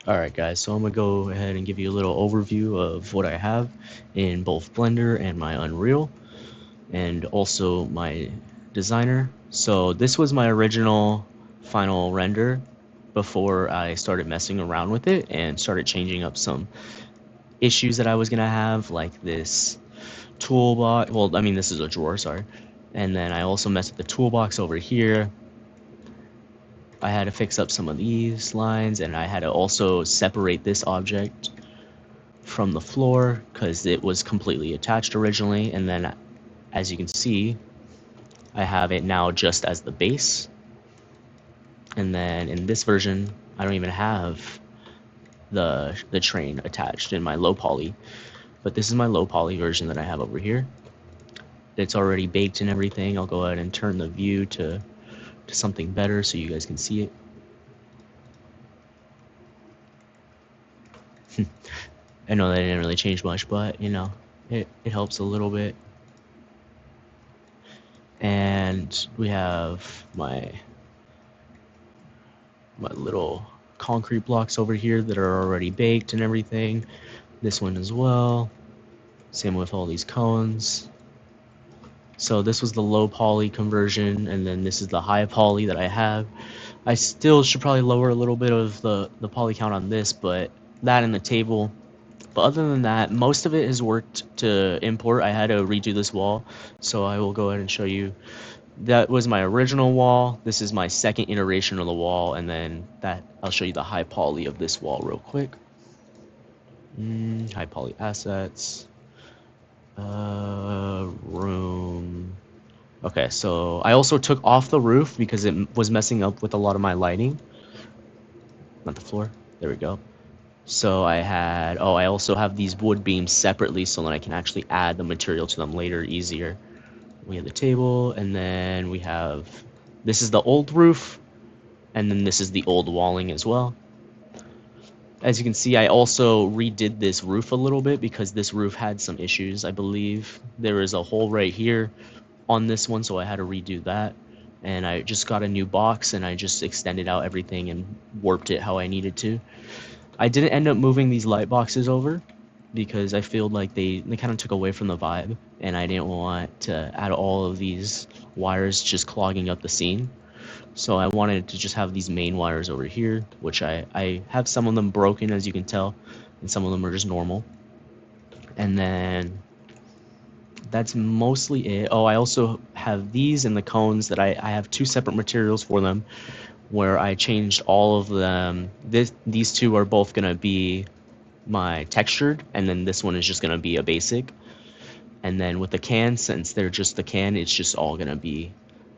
Alright guys, so I'm gonna go ahead and give you a little overview of what I have in both Blender and my Unreal, and also my designer. So this was my original final render before I started messing around with it and started changing up some issues that I was gonna have, like this toolbox. Well, I mean, this is a drawer, sorry. And then I also messed with the toolbox over here. I had to fix up some of these lines, and I had to also separate this object from the floor because it was completely attached originally. And then, as you can see, I have it now just as the base. And then in this version, I don't even have the train attached in my low poly, but this is my low poly version that I have over here. It's already baked and everything. I'll go ahead and turn the view to something better so you guys can see it. I know that didn't really change much, but you know, it helps a little bit. And we have my little concrete blocks over here that are already baked and everything. This one as well. Same with all these cones. So this was the low poly conversion, and then this is the high poly that I have. I still should probably lower a little bit of the poly count on this, but that in the table. But other than that, most of it has worked to import. I had to redo this wall, so I will go ahead and show you. That was my original wall. This is my second iteration of the wall, and then that I'll show you the high poly of this wall real quick. High poly assets. Room. Okay, so I also took off the roof because it was messing up with a lot of my lighting. Not the floor. There we go. So I had, oh, I also have these wood beams separately so that I can actually add the material to them later easier. We have the table, and then we have, this is the old roof, and then this is the old walling as well. As you can see, I also redid this roof a little bit because this roof had some issues. I believe there is a hole right here on this one, so I had to redo that. And I just got a new box and I just extended out everything and warped it how I needed to. I didn't end up moving these light boxes over because I feel like they kind of took away from the vibe, and I didn't want to add all of these wires just clogging up the scene. So I wanted to just have these main wires over here, which I have some of them broken, as you can tell, and some of them are just normal. And then that's mostly it. Oh, I also have these and the cones that I have two separate materials for them where I changed all of them. These two are both going to be my textured, and then this one is just going to be a basic. And then with the can, since they're just the can, it's just all going to be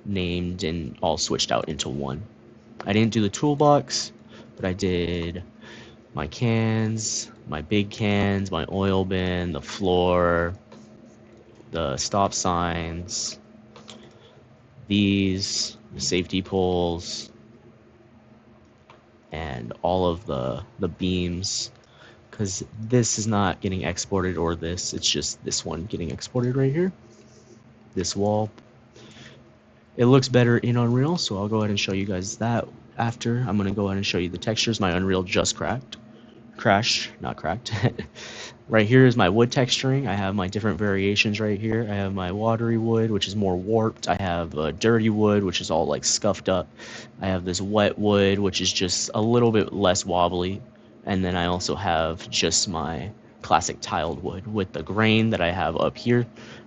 named and all switched out into one. I didn't do the toolbox, but I did my cans, my big cans, my oil bin, the floor, the stop signs, these, the safety poles, and all of the beams, because this is not getting exported, or this, it's just this one getting exported right here, this wall. It looks better in Unreal, so I'll go ahead and show you guys that after. I'm going to go ahead and show you the textures. My Unreal just crashed, not cracked. Right here is my wood texturing. I have my different variations right here. I have my watery wood, which is more warped. I have dirty wood, which is all like scuffed up. I have this wet wood, which is just a little bit less wobbly. And then I also have just my classic tiled wood with the grain that I have up here.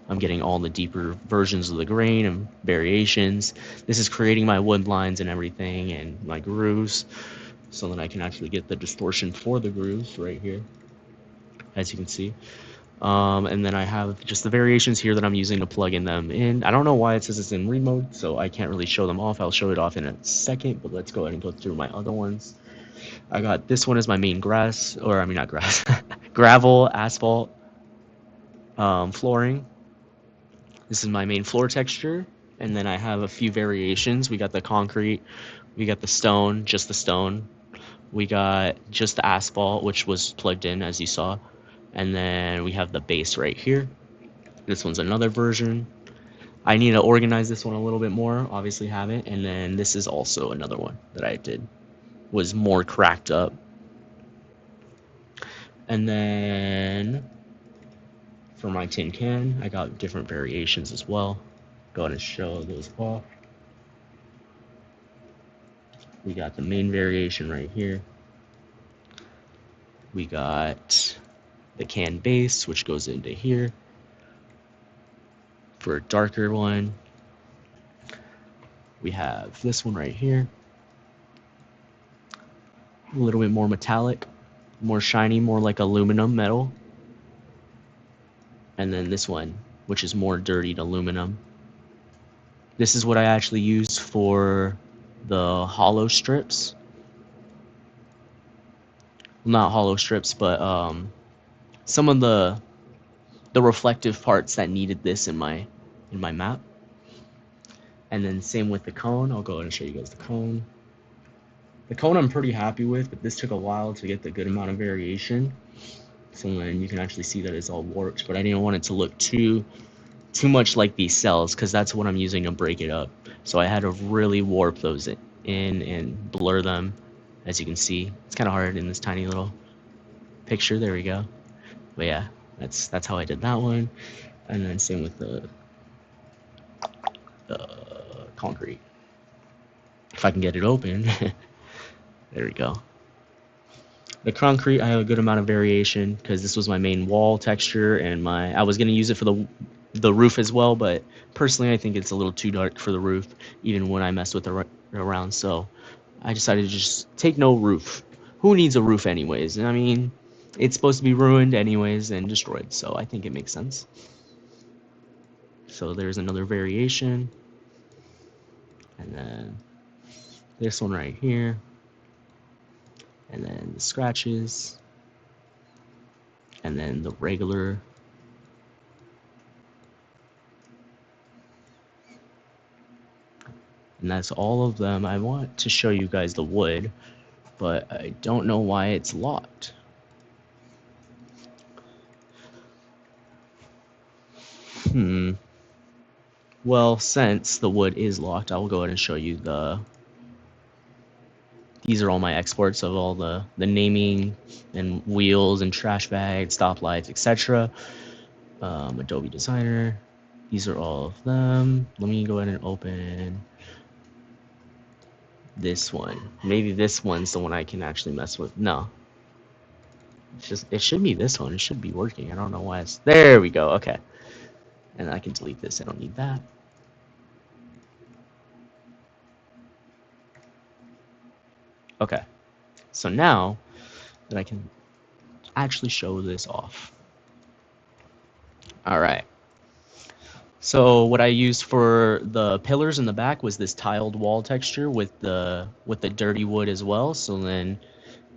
I'm getting all the deeper versions of the grain and variations. This is creating my wood lines and everything and my grooves so that I can actually get the distortion for the grooves right here, as you can see. And then I have just the variations here that I'm using to plug in them in. I don't know why it says it's in read-mode, so I can't really show them off. I'll show it off in a second, but let's go ahead and go through my other ones. I got this one as my main grass, or I mean not grass, gravel, asphalt, flooring. This is my main floor texture, and then I have a few variations. We got the concrete, we got the stone, just the stone. We got just the asphalt, which was plugged in, as you saw. And then we have the base right here. This one's another version. I need to organize this one a little bit more, obviously haven't. And then this is also another one that I did. Was more cracked up. And then for my tin can, I got different variations as well. Go ahead and show those off. We got the main variation right here. We got the can base, which goes into here. For a darker one, we have this one right here. A little bit more metallic, more shiny, more like aluminum metal. And then this one, which is more dirtied aluminum. This is what I actually use for the hollow strips. Well, not hollow strips, but some of the reflective parts that needed this in my map. And then same with the cone. I'll go ahead and show you guys the cone. The cone I'm pretty happy with, but this took a while to get the good amount of variation. So then you can actually see that it's all warped, but I didn't want it to look too much like these cells because that's what I'm using to break it up. So I had to really warp those in and blur them. As you can see, it's kind of hard in this tiny little picture. There we go. But yeah, that's how I did that one. And then same with the concrete. If I can get it open. There we go. The concrete, I have a good amount of variation because this was my main wall texture, and I was gonna use it for the roof as well, but personally I think it's a little too dark for the roof, even when I mess with it around. So I decided to just take no roof. Who needs a roof anyways? I mean, it's supposed to be ruined anyways and destroyed, so I think it makes sense. So there's another variation, and then this one right here, and then the scratches, and then the regular. And that's all of them. I want to show you guys the wood, but I don't know why it's locked. Well, since the wood is locked, I will go ahead and show you these are all my exports of all the naming and wheels and trash bags, stoplights, etc. Adobe Designer. These are all of them. Let me go ahead and open this one. Maybe this one's the one I can actually mess with. No. It should be this one. It should be working. I don't know why it's... There we go. Okay. And I can delete this. I don't need that. Okay. So now that I can actually show this off. All right. So what I used for the pillars in the back was this tiled wall texture with the dirty wood as well. So then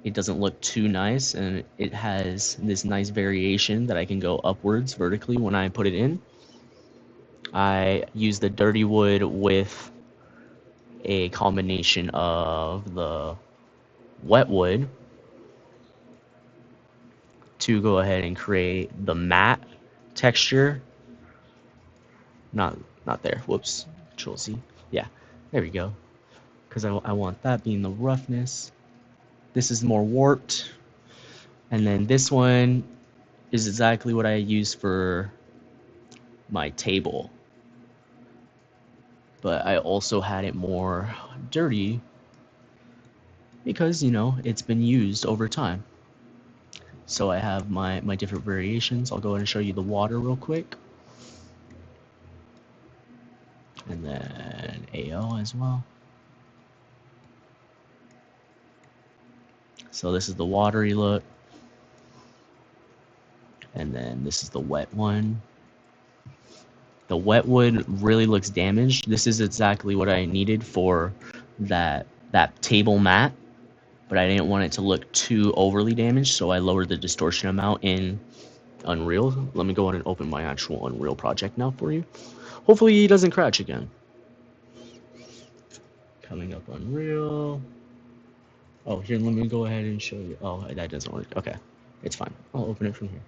it doesn't look too nice, and it has this nice variation that I can go upwards vertically when I put it in. I use the dirty wood with a combination of the wet wood to go ahead and create the matte texture. Not there. Whoops. Control C. Yeah, there we go. Because I want that being the roughness. This is more warped. And then this one is exactly what I use for my table. But I also had it more dirty because, you know, it's been used over time. So I have my different variations. I'll go ahead and show you the water real quick. And then AO as well. So this is the watery look. And then this is the wet one. The wet wood really looks damaged. This is exactly what I needed for that table mat, but I didn't want it to look too overly damaged, so I lowered the distortion amount in Unreal. Let me go ahead and open my actual Unreal project now for you. Hopefully he doesn't crash again. Coming up Unreal. Oh, here, let me go ahead and show you. Oh, that doesn't work. Okay, it's fine. I'll open it from here.